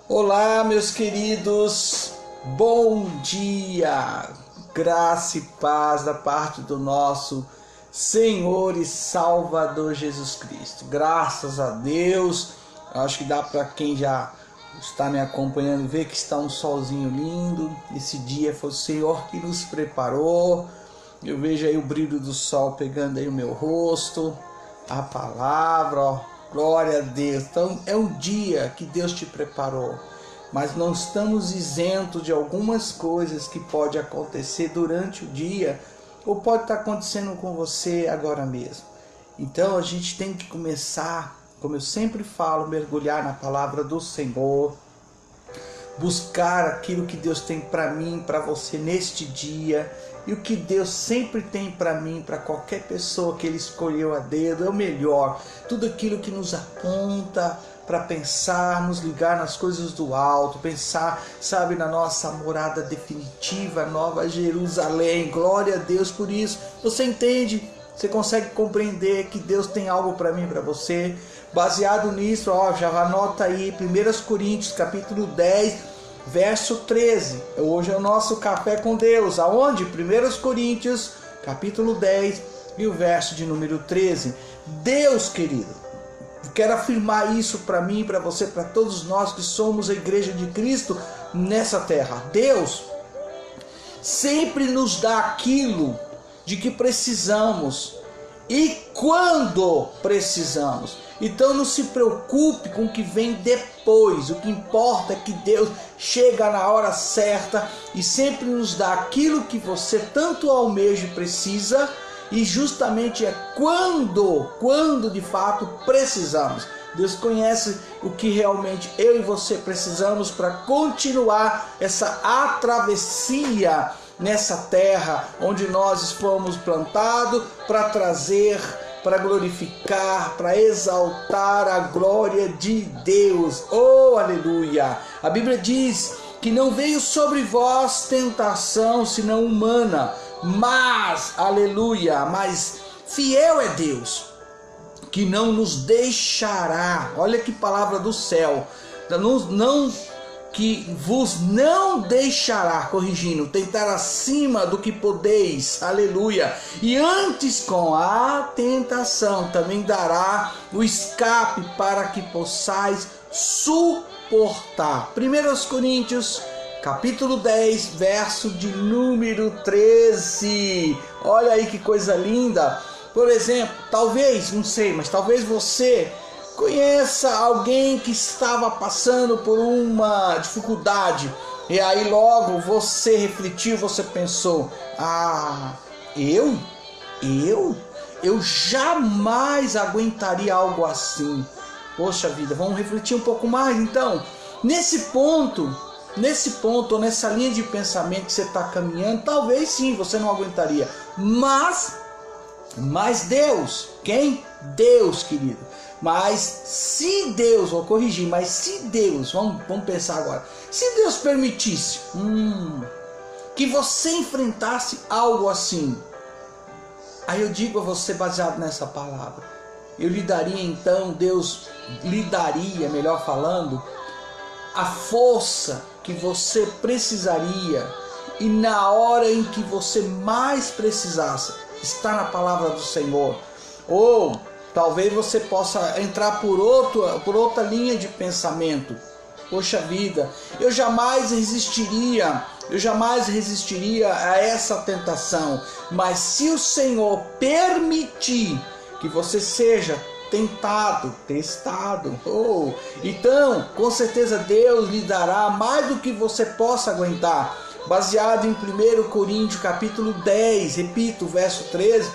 Olá, meus queridos, bom dia, graça e paz da parte do nosso Senhor e Salvador Jesus Cristo. Graças a Deus, acho que dá para quem já está me acompanhando ver que está um solzinho lindo. Esse dia foi o Senhor que nos preparou. Eu vejo aí o brilho do sol pegando aí o meu rosto, a palavra, ó. Glória a Deus. Então é um dia que Deus te preparou, mas não estamos isentos de algumas coisas que pode acontecer durante o dia ou pode estar acontecendo com você agora mesmo. Então a gente tem que começar, como eu sempre falo, mergulhar na palavra do Senhor, buscar aquilo que Deus tem para mim, para você neste dia. E o que Deus sempre tem para mim, para qualquer pessoa que Ele escolheu a dedo, é o melhor. Tudo aquilo que nos aponta para pensar, nos ligar nas coisas do alto, pensar, sabe, na nossa morada definitiva, Nova Jerusalém. Glória a Deus por isso. Você entende? Você consegue compreender que Deus tem algo para mim, para você? Baseado nisso, ó, já anota aí, 1 Coríntios, capítulo 10, verso 13. Hoje é o nosso café com Deus. Aonde? 1 Coríntios, capítulo 10 e o verso de número 13. Deus, querido, quero afirmar isso para mim, para você, para todos nós que somos a igreja de Cristo nessa terra. Deus sempre nos dá aquilo de que precisamos e quando precisamos. Então não se preocupe com o que vem depois. O que importa é que Deus chega na hora certa e sempre nos dá aquilo que você tanto almeja e precisa, e justamente é quando de fato precisamos. Deus conhece o que realmente eu e você precisamos para continuar essa travessia nessa terra onde nós fomos plantados para trazer, para glorificar, para exaltar a glória de Deus. Oh, aleluia! A Bíblia diz que não veio sobre vós tentação senão humana, mas, aleluia, mas fiel é Deus, que não nos deixará, olha que palavra do céu, que vos não deixará, corrigindo, tentar acima do que podeis, aleluia, e antes com a tentação também dará o escape para que possais suportar. 1 Coríntios, capítulo 10, verso de número 13, olha aí que coisa linda. Por exemplo, talvez, não sei, mas talvez você conheça alguém que estava passando por uma dificuldade e aí logo você refletiu, você pensou: eu jamais aguentaria algo assim. Poxa vida, vamos refletir um pouco mais então. Nesse ponto, ou nessa linha de pensamento que você está caminhando, talvez sim, você não aguentaria. Mas Deus, quem? Deus, querido. Mas se Deus, vou corrigir, mas se Deus, vamos pensar agora, se Deus permitisse que você enfrentasse algo assim, aí eu digo a você, baseado nessa palavra, Deus lhe daria, melhor falando, a força que você precisaria, e na hora em que você mais precisasse, está na palavra do Senhor. Ou talvez você possa entrar por outra linha de pensamento. Poxa vida, eu jamais resistiria a essa tentação. Mas se o Senhor permitir que você seja testado, então com certeza Deus lhe dará mais do que você possa aguentar. Baseado em 1 Coríntios capítulo 10, repito, verso 13,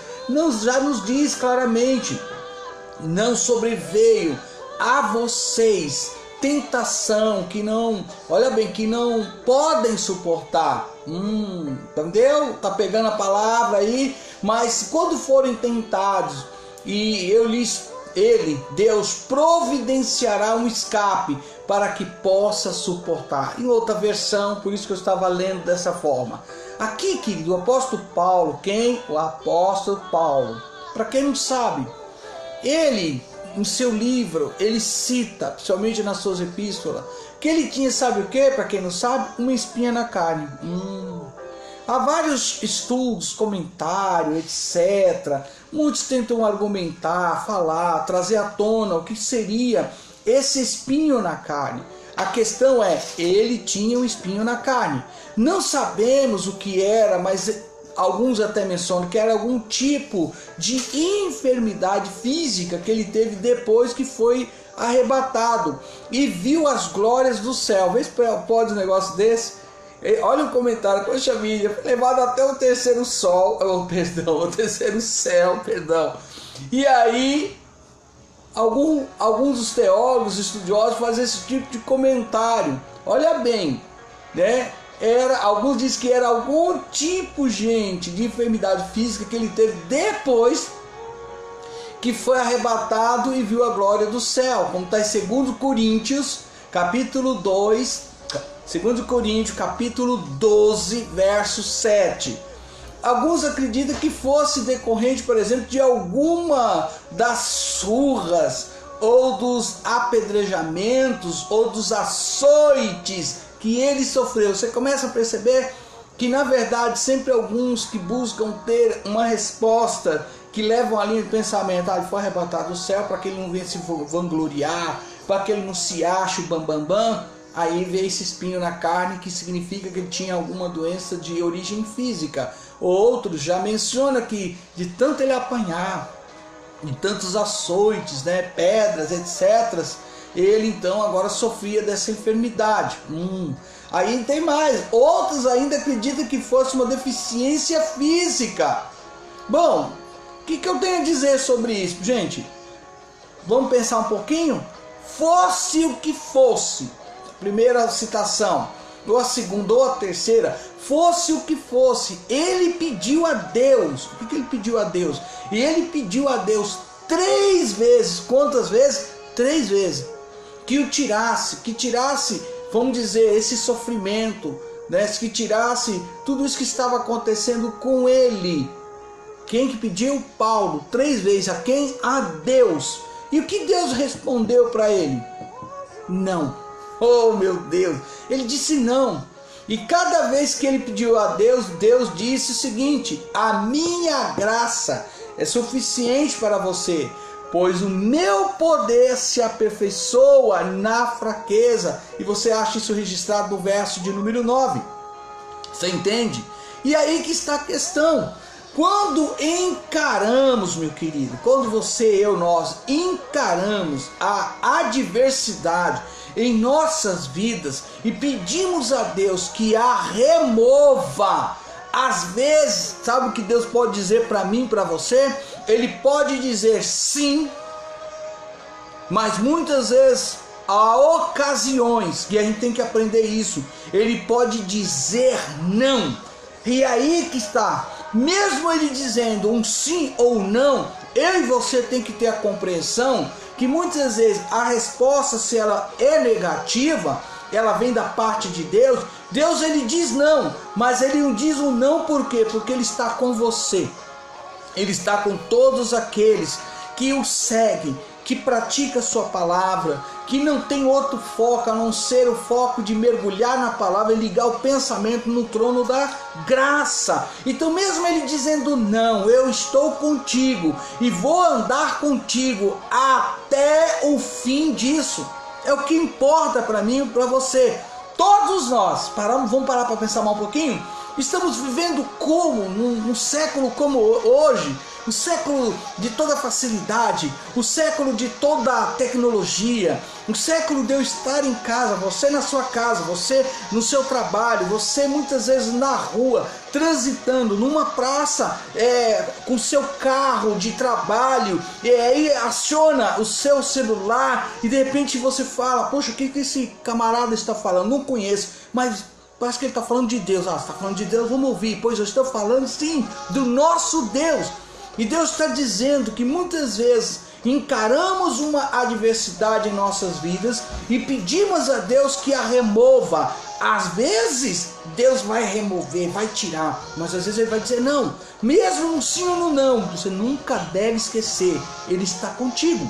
já nos diz claramente: não sobreveio a vocês tentação que não, olha bem, que não podem suportar. Entendeu? Tá pegando a palavra aí? Mas quando forem tentados, Deus providenciará um escape para que possa suportar. Em outra versão, por isso que eu estava lendo dessa forma. Aqui, querido, o apóstolo Paulo, quem? O apóstolo Paulo. Para quem não sabe, ele em seu livro, ele cita, principalmente nas suas epístolas, que ele tinha, sabe o que? Para quem não sabe, uma espinha na carne. Há vários estudos, comentários, etc. Muitos tentam argumentar, falar, trazer à tona o que seria esse espinho na carne. A questão é, ele tinha um espinho na carne. Não sabemos o que era, mas alguns até mencionam que era algum tipo de enfermidade física que ele teve depois que foi arrebatado e viu as glórias do céu. Vê se pode um negócio desse. Olha o comentário, poxa vida, foi levado até o terceiro sol, o terceiro céu, perdão. E aí, alguns dos teólogos, estudiosos fazem esse tipo de comentário. Olha bem, né? Alguns dizem que era algum tipo, gente, de enfermidade física que ele teve depois que foi arrebatado e viu a glória do céu, como está em 2 Coríntios, capítulo 2, 2 Coríntios, capítulo 12, verso 7. Alguns acreditam que fosse decorrente, por exemplo, de alguma das surras, ou dos apedrejamentos, ou dos açoites que ele sofreu. Você começa a perceber que, na verdade, sempre alguns que buscam ter uma resposta, que levam a linha de pensamento, ele foi arrebatado do céu, para que ele não venha se vangloriar, para que ele não se ache o bambambam. Aí vê esse espinho na carne, que significa que ele tinha alguma doença de origem física. Outros já mencionam que de tanto ele apanhar, de tantos açoites, né, pedras, etc., ele então agora sofria dessa enfermidade. Aí tem mais. Outros ainda acreditam que fosse uma deficiência física. Bom, o que eu tenho a dizer sobre isso, gente? Vamos pensar um pouquinho? Fosse o que fosse, primeira citação, ou a segunda, ou a terceira, fosse o que fosse, ele pediu a Deus. O que ele pediu a Deus? E ele pediu a Deus 3 vezes. Quantas vezes? 3 vezes. Que tirasse, vamos dizer, esse sofrimento, né? Que tirasse tudo isso que estava acontecendo com ele. Quem que pediu? Paulo, 3 vezes. A quem? A Deus. E o que Deus respondeu para ele? Não. Oh, meu Deus! Ele disse não. E cada vez que ele pediu a Deus, Deus disse o seguinte: a minha graça é suficiente para você, pois o meu poder se aperfeiçoa na fraqueza. E você acha isso registrado no verso de número 9. Você entende? E aí que está a questão. Quando encaramos, meu querido, quando você, eu, nós encaramos a adversidade em nossas vidas e pedimos a Deus que a remova, às vezes, sabe o que Deus pode dizer para mim, para você? Ele pode dizer sim, mas muitas vezes há ocasiões, e a gente tem que aprender isso, ele pode dizer não. E aí que está, mesmo ele dizendo um sim ou não, eu e você tem que ter a compreensão que muitas vezes a resposta, se ela é negativa, ela vem da parte de Deus. Deus, ele diz não, mas ele não diz um não por quê? Porque ele está com você. Ele está com todos aqueles que o seguem, que pratica a sua palavra, que não tem outro foco a não ser o foco de mergulhar na palavra e ligar o pensamento no trono da graça. Então, mesmo ele dizendo não, eu estou contigo e vou andar contigo até o fim disso, é o que importa para mim e para você. Todos nós, vamos parar para pensar mais um pouquinho? Estamos vivendo como num século como hoje, o século de toda facilidade, o século de toda tecnologia, o século de eu estar em casa, você na sua casa, você no seu trabalho, você muitas vezes na rua, transitando numa praça com seu carro de trabalho, e aí aciona o seu celular e de repente você fala, poxa, o que esse camarada está falando? Não conheço, mas parece que ele está falando de Deus. Você está falando de Deus, vamos ouvir. Pois eu estou falando sim do nosso Deus. E Deus está dizendo que muitas vezes encaramos uma adversidade em nossas vidas e pedimos a Deus que a remova. Às vezes Deus vai remover, vai tirar, mas às vezes Ele vai dizer não. Mesmo no sim ou no não, você nunca deve esquecer, Ele está contigo.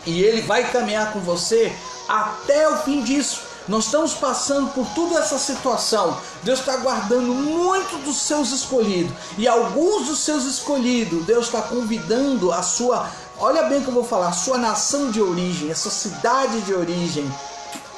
E Ele vai caminhar com você até o fim disso. Nós estamos passando por toda essa situação. Deus está guardando muito dos seus escolhidos. E alguns dos seus escolhidos, Deus está convidando a sua... Olha bem o que eu vou falar. A sua nação de origem, a sua cidade de origem.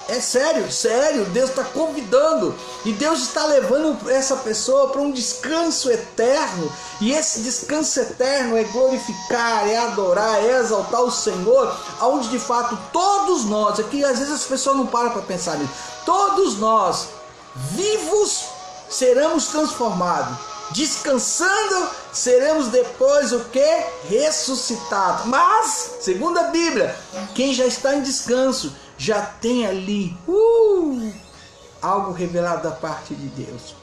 É sério, sério. Deus está convidando. E Deus está levando essa pessoa para um descanso eterno. E esse descanso eterno é glorificar, é adorar, é exaltar o Senhor. Onde de fato todos nós, aqui às vezes as pessoas não param para pensar nisso. Todos nós, vivos, seremos transformados. Descansando, seremos depois o que? Ressuscitados. Mas, segundo a Bíblia, quem já está em descanso, já tem ali algo revelado da parte de Deus.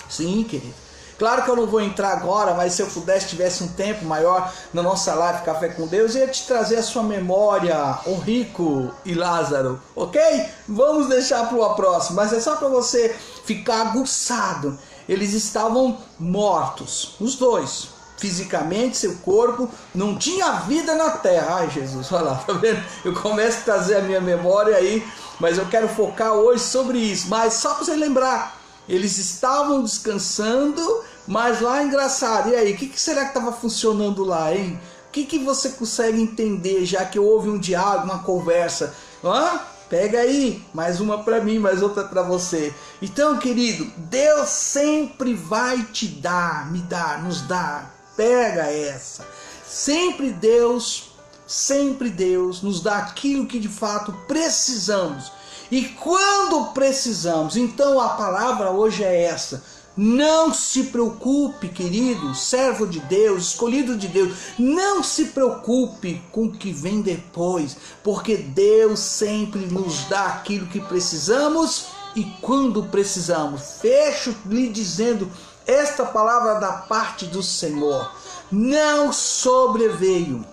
Sim, querido. Claro que eu não vou entrar agora, mas se eu pudesse, tivesse um tempo maior na nossa live Café com Deus, eu ia te trazer a sua memória, o Rico e Lázaro, ok? Vamos deixar para o próximo, mas é só para você ficar aguçado. Eles estavam mortos, os dois. Fisicamente, seu corpo não tinha vida na terra. Ai, Jesus, olha lá, tá vendo? Eu começo a trazer a minha memória aí, mas eu quero focar hoje sobre isso. Mas só para você lembrar, eles estavam descansando, mas lá, engraçado. E aí, o que será que estava funcionando lá, hein? O que você consegue entender, já que houve um diálogo, uma conversa? Pega aí, mais uma para mim, mais outra para você. Então, querido, Deus sempre vai te dar, me dar, nos dar. Pega essa. Sempre Deus nos dá aquilo que de fato precisamos. E quando precisamos, então a palavra hoje é essa. Não se preocupe, querido, servo de Deus, escolhido de Deus. Não se preocupe com o que vem depois, porque Deus sempre nos dá aquilo que precisamos e quando precisamos. Fecho lhe dizendo esta palavra da parte do Senhor. Não sobreveio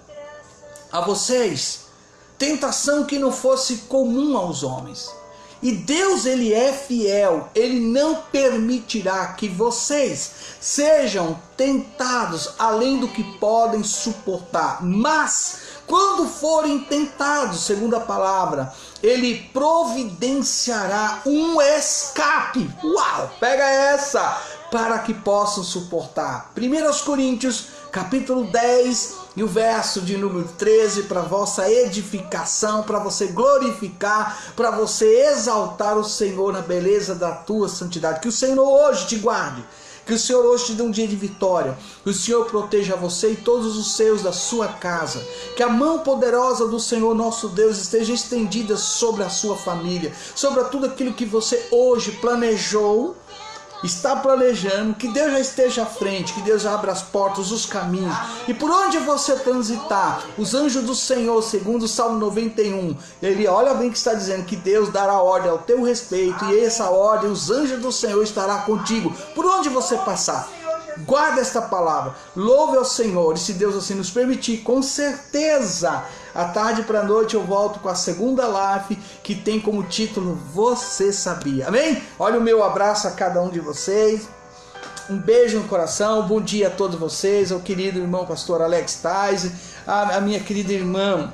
a vocês tentação que não fosse comum aos homens. E Deus, Ele é fiel, Ele não permitirá que vocês sejam tentados além do que podem suportar. Mas, quando forem tentados, segundo a palavra, Ele providenciará um escape. Uau, pega essa! Para que possam suportar. 1 Coríntios, capítulo 10, e o verso de número 13, para vossa edificação, para você glorificar, para você exaltar o Senhor na beleza da tua santidade. Que o Senhor hoje te guarde, que o Senhor hoje te dê um dia de vitória, que o Senhor proteja você e todos os seus da sua casa, que a mão poderosa do Senhor nosso Deus esteja estendida sobre a sua família, sobre tudo aquilo que você hoje planejou, está planejando, que Deus já esteja à frente, que Deus abra as portas, os caminhos, e por onde você transitar, os anjos do Senhor, segundo o Salmo 91, ele olha bem que está dizendo que Deus dará ordem ao teu respeito, e essa ordem, os anjos do Senhor estará contigo, por onde você passar. Guarda esta palavra, louve ao Senhor, e se Deus assim nos permitir, com certeza, à tarde para a noite eu volto com a segunda live, que tem como título Você Sabia? Amém? Olha o meu abraço a cada um de vocês, um beijo no coração, bom dia a todos vocês, ao querido irmão pastor Alex Tais, a minha querida irmã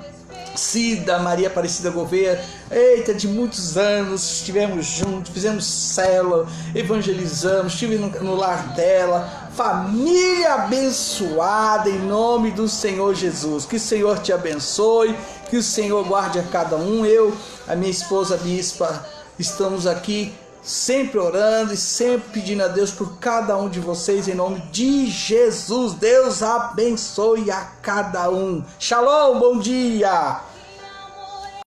Cida Maria Aparecida Gouveia, eita, de muitos anos, estivemos juntos, fizemos célula, evangelizamos, estive no lar dela, família abençoada em nome do Senhor Jesus. Que o Senhor te abençoe, que o Senhor guarde a cada um. Eu, a minha esposa bispa, estamos aqui sempre orando e sempre pedindo a Deus por cada um de vocês em nome de Jesus. Deus abençoe a cada um. Shalom, bom dia.